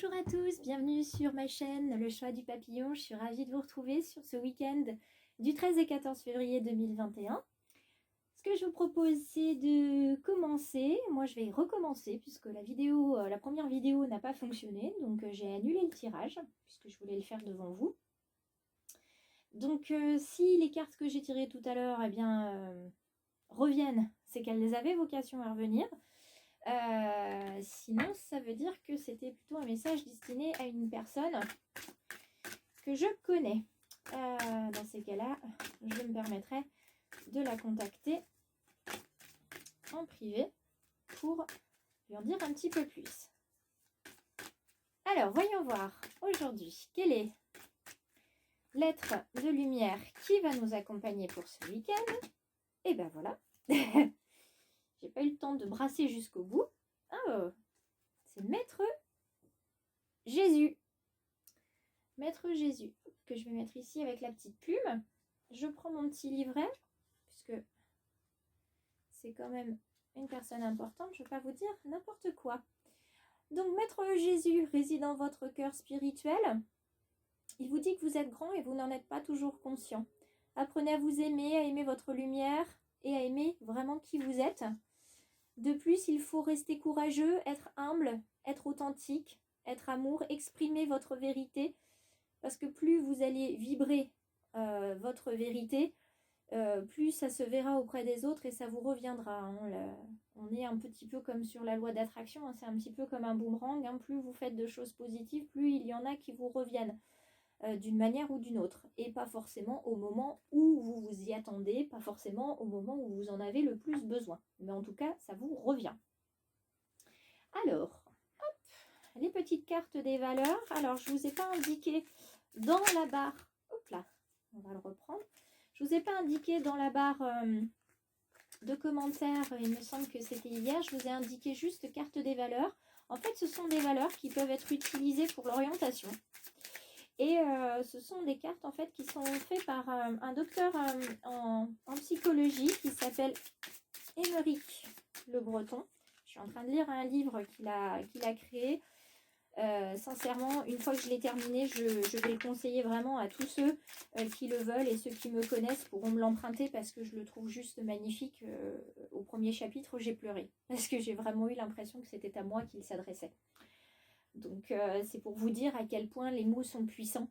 Bonjour à tous, bienvenue sur ma chaîne Le Choix du Papillon. Je suis ravie de vous retrouver sur ce week-end du 13 et 14 février 2021. Ce que je vous propose, c'est de commencer. Moi, je vais recommencer puisque la première vidéo n'a pas fonctionné. Donc, j'ai annulé le tirage puisque je voulais le faire devant vous. Donc, si les cartes que j'ai tirées tout à l'heure reviennent, c'est qu'elles avaient vocation à revenir. Sinon, ça veut dire que c'était plutôt un message destiné à une personne que je connais. Dans ces cas-là, je me permettrai de la contacter en privé pour lui en dire un petit peu plus. Alors, voyons voir aujourd'hui quelle est l'être de lumière qui va nous accompagner pour ce week-end. Et ben voilà. J'ai pas eu le temps de brasser jusqu'au bout. Oh, c'est Maître Jésus. Maître Jésus, que je vais mettre ici avec la petite plume. Je prends mon petit livret, puisque c'est quand même une personne importante. Je ne vais pas vous dire n'importe quoi. Donc, Maître Jésus réside dans votre cœur spirituel. Il vous dit que vous êtes grand et vous n'en êtes pas toujours conscient. Apprenez à vous aimer, à aimer votre lumière et à aimer vraiment qui vous êtes. De plus, il faut rester courageux, être humble, être authentique, être amour, exprimer votre vérité. Parce que plus vous allez vibrer votre vérité, plus ça se verra auprès des autres et ça vous reviendra. Hein. On est un petit peu comme sur la loi d'attraction, hein. C'est un petit peu comme un boomerang. Hein. Plus vous faites de choses positives, plus il y en a qui vous reviennent d'une manière ou d'une autre. Et pas forcément au moment où vous vous y attendez, pas forcément au moment où vous en avez le plus besoin. Mais en tout cas, ça vous revient. Alors, hop, les petites cartes des valeurs. Alors, je ne vous ai pas indiqué dans la barre, hop là, on va le reprendre. Je ne vous ai pas indiqué dans la barre de commentaires, il me semble que c'était hier, je vous ai indiqué juste carte des valeurs. En fait, ce sont des valeurs qui peuvent être utilisées pour l'orientation. Et ce sont des cartes en fait qui sont faites par un docteur en psychologie qui s'appelle Émeric Le Breton. Je suis en train de lire un livre qu'il a créé. Sincèrement, une fois que je l'ai terminé, je vais le conseiller vraiment à tous ceux qui le veulent, et ceux qui me connaissent pourront me l'emprunter parce que je le trouve juste magnifique. Au premier chapitre, j'ai pleuré parce que j'ai vraiment eu l'impression que c'était à moi qu'il s'adressait. Donc c'est pour vous dire à quel point les mots sont puissants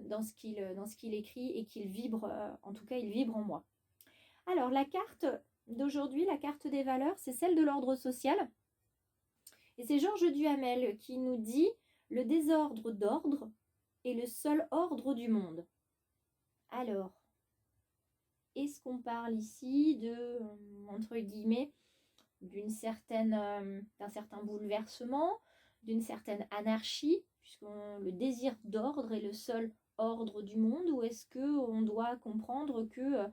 dans ce qu'il écrit et qu'il vibre, en tout cas il vibre en moi. Alors la carte d'aujourd'hui, la carte des valeurs, c'est celle de l'ordre social. Et c'est Georges Duhamel qui nous dit « Le désordre d'ordre est le seul ordre du monde ». Alors, est-ce qu'on parle ici de, entre guillemets, d'un certain bouleversement, d'une certaine anarchie, puisque le désir d'ordre est le seul ordre du monde, ou est-ce qu'on doit comprendre que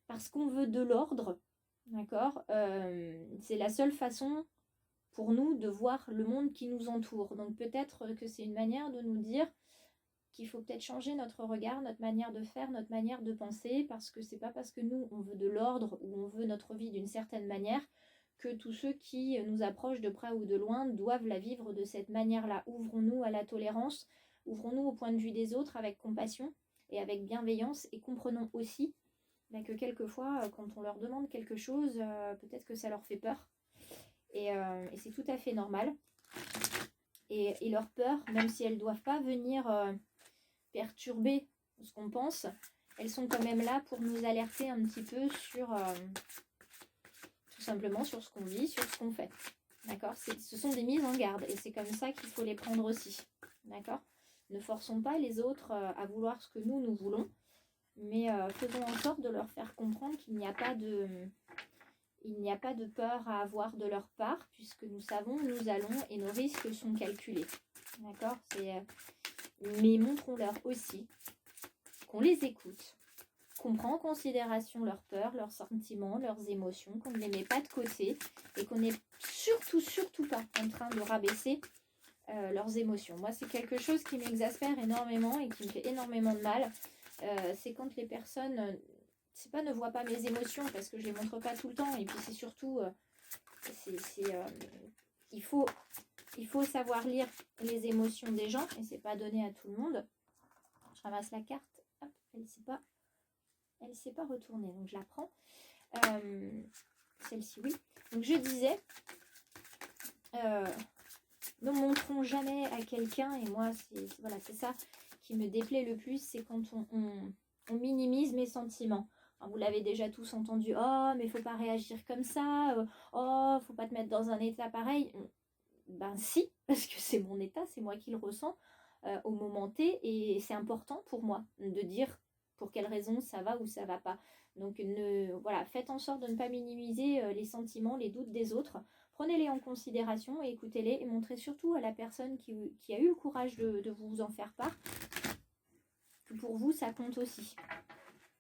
parce qu'on veut de l'ordre, d'accord, c'est la seule façon pour nous de voir le monde qui nous entoure. Donc peut-être que c'est une manière de nous dire qu'il faut peut-être changer notre regard, notre manière de faire, notre manière de penser, parce que c'est pas parce que nous, on veut de l'ordre ou on veut notre vie d'une certaine manière que tous ceux qui nous approchent de près ou de loin doivent la vivre de cette manière-là. Ouvrons-nous à la tolérance, ouvrons-nous au point de vue des autres avec compassion et avec bienveillance, et comprenons aussi que quelquefois, quand on leur demande quelque chose, peut-être que ça leur fait peur. Et c'est tout à fait normal. Et leur peur, même si elles ne doivent pas venir perturber ce qu'on pense, elles sont quand même là pour nous alerter un petit peu sur, tout simplement, sur ce qu'on vit, sur ce qu'on fait. D'accord ? Ce sont des mises en garde et c'est comme ça qu'il faut les prendre aussi. D'accord ? Ne forçons pas les autres à vouloir ce que nous voulons, mais faisons en sorte de leur faire comprendre qu'il n'y a pas de peur à avoir de leur part, puisque nous savons, nous allons, et nos risques sont calculés. D'accord ? Mais montrons-leur aussi qu'on les écoute, qu'on prend en considération leurs peurs, leurs sentiments, leurs émotions, qu'on ne les met pas de côté et qu'on n'est surtout pas en train de rabaisser leurs émotions. Moi, c'est quelque chose qui m'exaspère énormément et qui me fait énormément de mal. C'est quand les personnes... c'est pas ne voient pas mes émotions parce que je les montre pas tout le temps, et puis c'est surtout il faut il faut savoir lire les émotions des gens et c'est pas donné à tout le monde. Je ramasse la carte. Hop, elle s'est pas retournée, donc je la prends. Celle-ci, oui. Donc je disais, ne montrons jamais à quelqu'un, et moi, c'est ça qui me déplaît le plus, c'est quand on minimise mes sentiments. Enfin, vous l'avez déjà tous entendu, oh, mais faut pas réagir comme ça, oh, faut pas te mettre dans un état pareil. Ben si, parce que c'est mon état, c'est moi qui le ressens au moment T, et c'est important pour moi de dire pour quelle raison ça va ou ça va pas. Donc voilà, faites en sorte de ne pas minimiser les sentiments, les doutes des autres. Prenez-les en considération et écoutez-les et montrez surtout à la personne qui a eu le courage de vous en faire part que pour vous ça compte aussi.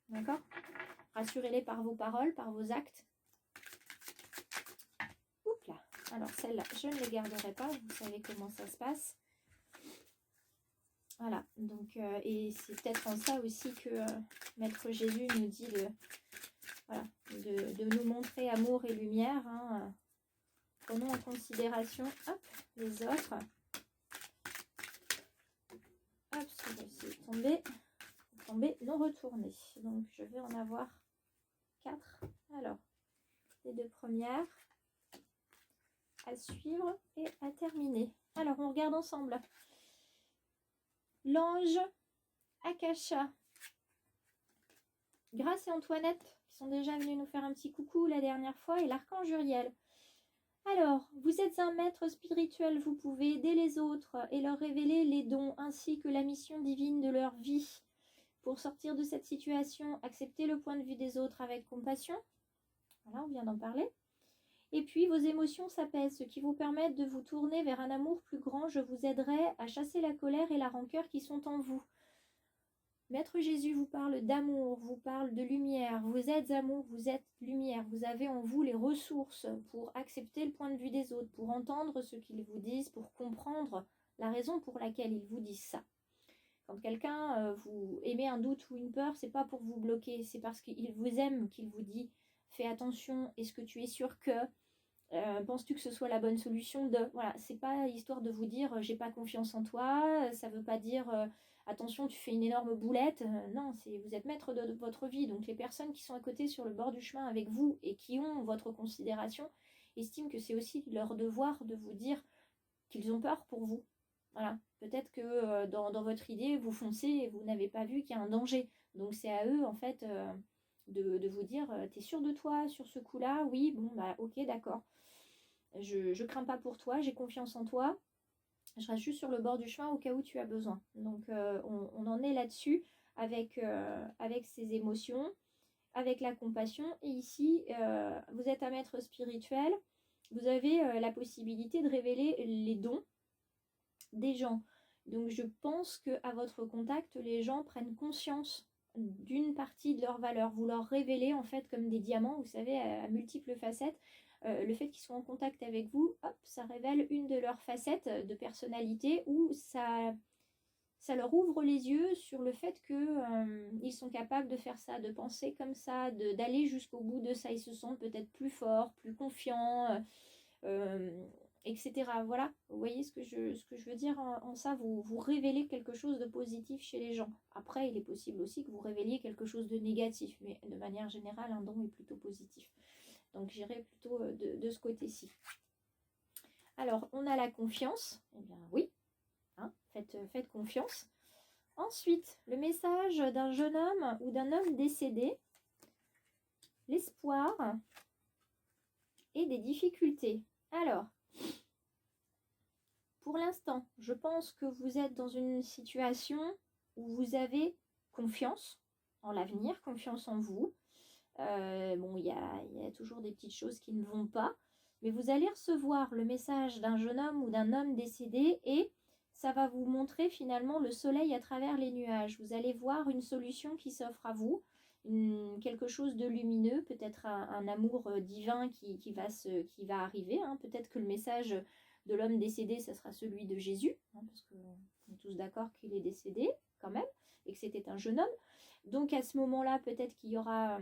D'accord? Rassurez-les par vos paroles, par vos actes. Oups là. Alors celle-là, je ne les garderai pas, vous savez comment ça se passe. Voilà, donc et c'est peut-être en ça aussi que Maître Jésus nous dit de nous montrer amour et lumière. Hein. Prenons en considération les autres. Hop, celui-ci est tombé, non retourné. Donc je vais en avoir 4. Alors, les 2 premières à suivre et à terminer. Alors, on regarde ensemble. L'ange Akasha. Grâce et Antoinette, qui sont déjà venus nous faire un petit coucou la dernière fois, et l'archange Uriel. Alors, vous êtes un maître spirituel, vous pouvez aider les autres et leur révéler les dons ainsi que la mission divine de leur vie. Pour sortir de cette situation, acceptez le point de vue des autres avec compassion. Voilà, on vient d'en parler. Et puis, vos émotions s'apaisent, ce qui vous permet de vous tourner vers un amour plus grand. Je vous aiderai à chasser la colère et la rancœur qui sont en vous. Maître Jésus vous parle d'amour, vous parle de lumière. Vous êtes amour, vous êtes lumière. Vous avez en vous les ressources pour accepter le point de vue des autres, pour entendre ce qu'ils vous disent, pour comprendre la raison pour laquelle ils vous disent ça. Quand quelqu'un vous émet un doute ou une peur, c'est pas pour vous bloquer, c'est parce qu'il vous aime qu'il vous dit « Fais attention, est-ce que tu es sûr que penses-tu que ce soit la bonne solution de... » Voilà, c'est pas histoire de vous dire « J'ai pas confiance en toi », ça veut pas dire attention, tu fais une énorme boulette. Non, vous êtes maître de votre vie. Donc les personnes qui sont à côté sur le bord du chemin avec vous et qui ont votre considération estiment que c'est aussi leur devoir de vous dire qu'ils ont peur pour vous. Voilà. Peut-être que dans votre idée, vous foncez et vous n'avez pas vu qu'il y a un danger. Donc c'est à eux, en fait, de vous dire, t'es sûr de toi sur ce coup-là? Oui, bon, bah ok, d'accord. Je crains pas pour toi, j'ai confiance en toi. Je reste juste sur le bord du chemin au cas où tu as besoin. Donc on en est là-dessus avec ces émotions, avec la compassion. Et ici, vous êtes un maître spirituel. Vous avez la possibilité de révéler les dons des gens. Donc je pense qu'à votre contact, les gens prennent conscience d'une partie de leur valeur. Vous leur révélez en fait comme des diamants, vous savez, à multiples facettes. Le fait qu'ils soient en contact avec vous, hop, ça révèle une de leurs facettes de personnalité ou ça leur ouvre les yeux sur le fait qu'ils sont capables de faire ça, de penser comme ça, d'aller jusqu'au bout de ça. Ils se sentent peut-être plus forts, plus confiants, etc. Voilà, vous voyez ce que je veux dire en ça, vous révélez quelque chose de positif chez les gens. Après, il est possible aussi que vous révéliez quelque chose de négatif, mais de manière générale, un don est plutôt positif. Donc j'irai plutôt de ce côté-ci. Alors, on a la confiance. Eh bien oui, hein, faites confiance. Ensuite, le message d'un jeune homme ou d'un homme décédé, l'espoir et des difficultés. Alors, pour l'instant, je pense que vous êtes dans une situation où vous avez confiance en l'avenir, confiance en vous. Bon, il y a toujours des petites choses qui ne vont pas, mais vous allez recevoir le message d'un jeune homme ou d'un homme décédé et ça va vous montrer finalement le soleil à travers les nuages. Vous allez voir une solution qui s'offre à vous, quelque chose de lumineux, peut-être un amour divin qui va arriver. Hein. Peut-être que le message de l'homme décédé, ça sera celui de Jésus, hein, parce qu'on est tous d'accord qu'il est décédé quand même, et que c'était un jeune homme. Donc à ce moment-là, peut-être qu'il y aura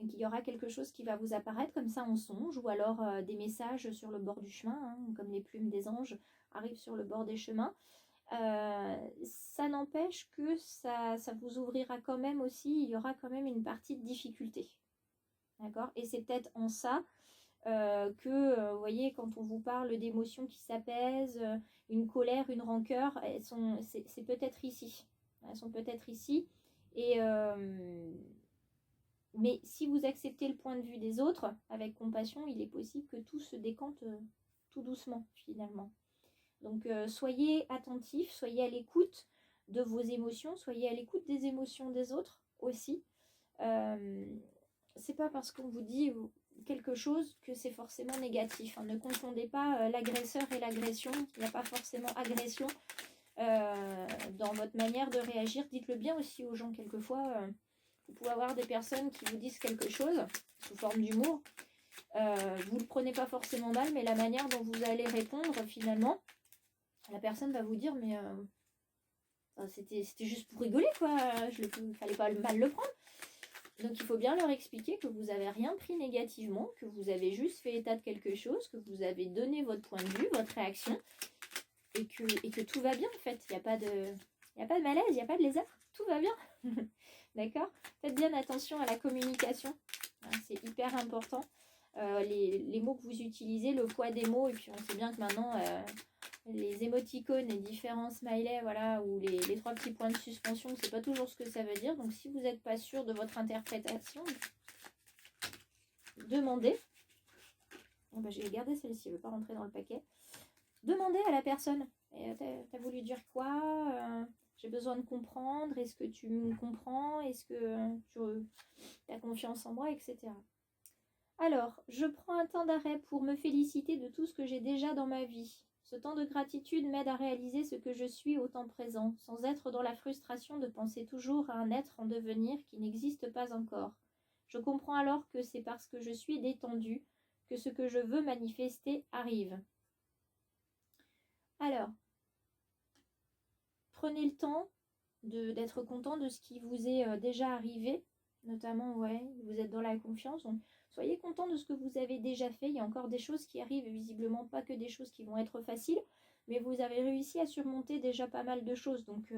et qu'il y aura quelque chose qui va vous apparaître comme ça en songe, ou alors des messages sur le bord du chemin, hein, comme les plumes des anges arrivent sur le bord des chemins. Ça n'empêche que ça vous ouvrira quand même aussi, il y aura quand même une partie de difficulté. D'accord? Et c'est peut-être en ça que, vous voyez, quand on vous parle d'émotions qui s'apaisent, une colère, une rancœur, c'est peut-être ici. Elles sont peut-être ici. Et, mais si vous acceptez le point de vue des autres avec compassion, il est possible que tout se décante tout doucement finalement. Donc soyez attentifs, soyez à l'écoute de vos émotions, soyez à l'écoute des émotions des autres aussi. C'est pas parce qu'on vous dit quelque chose que c'est forcément négatif, hein. Ne confondez pas l'agresseur et l'agression. Il n'y a pas forcément agression dans votre manière de réagir. Dites-le bien aussi aux gens quelquefois. Vous pouvez avoir des personnes qui vous disent quelque chose sous forme d'humour. Vous ne le prenez pas forcément mal, mais la manière dont vous allez répondre finalement, la personne va vous dire mais c'était juste pour rigoler quoi, fallait pas mal le prendre. Donc il faut bien leur expliquer que vous n'avez rien pris négativement, que vous avez juste fait état de quelque chose, que vous avez donné votre point de vue, votre réaction, et que tout va bien en fait. Il n'y a pas de malaise, il n'y a pas de lézard, tout va bien. D'accord? Faites bien attention à la communication, hein, c'est hyper important. Les mots que vous utilisez, le poids des mots, et puis on sait bien que maintenant les émoticônes, les différents smileys, voilà, ou les 3 petits points de suspension, c'est pas toujours ce que ça veut dire. Donc si vous n'êtes pas sûr de votre interprétation, demandez. Oh bah, j'ai gardé celle-ci, elle ne veut pas rentrer dans le paquet. Demandez à la personne. T'as voulu dire quoi? J'ai besoin de comprendre. Est-ce que tu me comprends? Est-ce que tu as confiance en moi, etc. Alors, je prends un temps d'arrêt pour me féliciter de tout ce que j'ai déjà dans ma vie. Ce temps de gratitude m'aide à réaliser ce que je suis au temps présent, sans être dans la frustration de penser toujours à un être en devenir qui n'existe pas encore. Je comprends alors que c'est parce que je suis détendue que ce que je veux manifester arrive. Alors, prenez le temps d'être content de ce qui vous est déjà arrivé, notamment, ouais, vous êtes dans la confiance, donc soyez content de ce que vous avez déjà fait. Il y a encore des choses qui arrivent, visiblement pas que des choses qui vont être faciles, mais vous avez réussi à surmonter déjà pas mal de choses, donc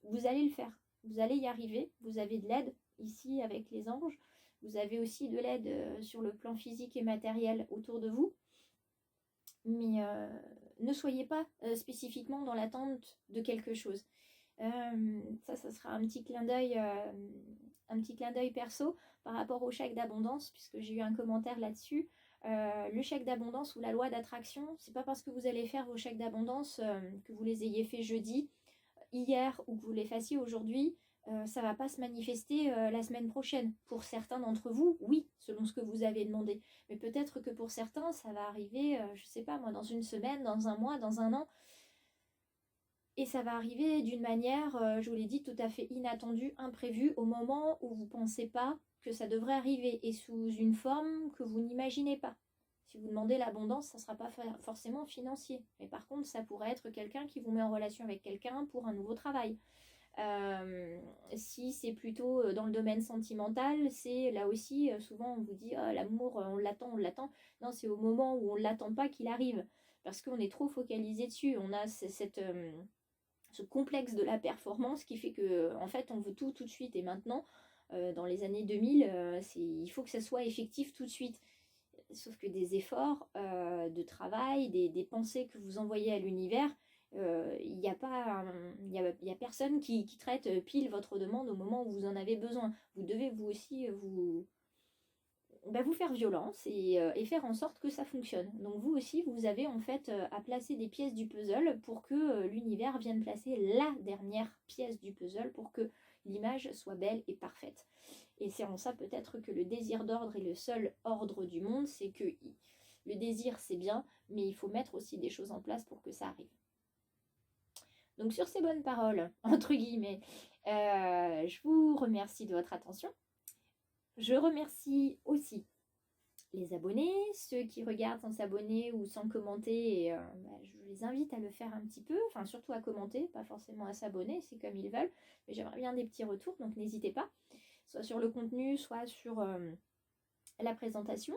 vous allez le faire, vous allez y arriver. Vous avez de l'aide ici avec les anges, vous avez aussi de l'aide sur le plan physique et matériel autour de vous, mais ne soyez pas spécifiquement dans l'attente de quelque chose. Ça sera un petit clin d'œil perso par rapport au chèque d'abondance, puisque j'ai eu un commentaire là-dessus. Le chèque d'abondance ou la loi d'attraction, c'est pas parce que vous allez faire vos chèques d'abondance, que vous les ayez fait jeudi, hier, ou que vous les fassiez aujourd'hui, ça va pas se manifester la semaine prochaine. Pour certains d'entre vous, oui, selon ce que vous avez demandé. Mais peut-être que pour certains, ça va arriver, je sais pas moi, dans une semaine, dans un mois, dans un an. Et ça va arriver d'une manière, je vous l'ai dit, tout à fait inattendue, imprévue, au moment où vous ne pensez pas que ça devrait arriver, et sous une forme que vous n'imaginez pas. Si vous demandez l'abondance, ça ne sera pas forcément financier. Mais par contre, ça pourrait être quelqu'un qui vous met en relation avec quelqu'un pour un nouveau travail. Si c'est plutôt dans le domaine sentimental, c'est là aussi, souvent on vous dit oh, l'amour, on l'attend. Non, c'est au moment où on ne l'attend pas qu'il arrive. Parce qu'on est trop focalisé dessus. On a ce complexe de la performance qui fait que en fait on veut tout de suite et maintenant dans les années 2000 il faut que ça soit effectif tout de suite, sauf que des efforts de travail, des pensées que vous envoyez à l'univers, il n'y a personne qui traite pile votre demande au moment où vous en avez besoin. Vous devez vous aussi vous faire violence et faire en sorte que ça fonctionne. Donc vous aussi, vous avez en fait à placer des pièces du puzzle pour que l'univers vienne placer la dernière pièce du puzzle pour que l'image soit belle et parfaite. Et c'est en ça peut-être que le désir d'ordre est le seul ordre du monde, c'est que le désir c'est bien, mais il faut mettre aussi des choses en place pour que ça arrive. Donc sur ces bonnes paroles, entre guillemets, je vous remercie de votre attention. Je remercie aussi les abonnés, ceux qui regardent sans s'abonner ou sans commenter, et je les invite à le faire un petit peu, enfin surtout à commenter, pas forcément à s'abonner, c'est comme ils veulent, mais j'aimerais bien des petits retours, donc n'hésitez pas. soit sur le contenu, soit sur la présentation.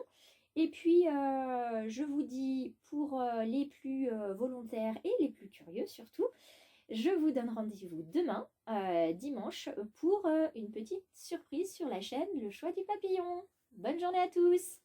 Et puis, je vous dis pour les plus volontaires et les plus curieux surtout, je vous donne rendez-vous demain, dimanche, pour une petite surprise sur la chaîne Le Choix du Papillon. Bonne journée à tous!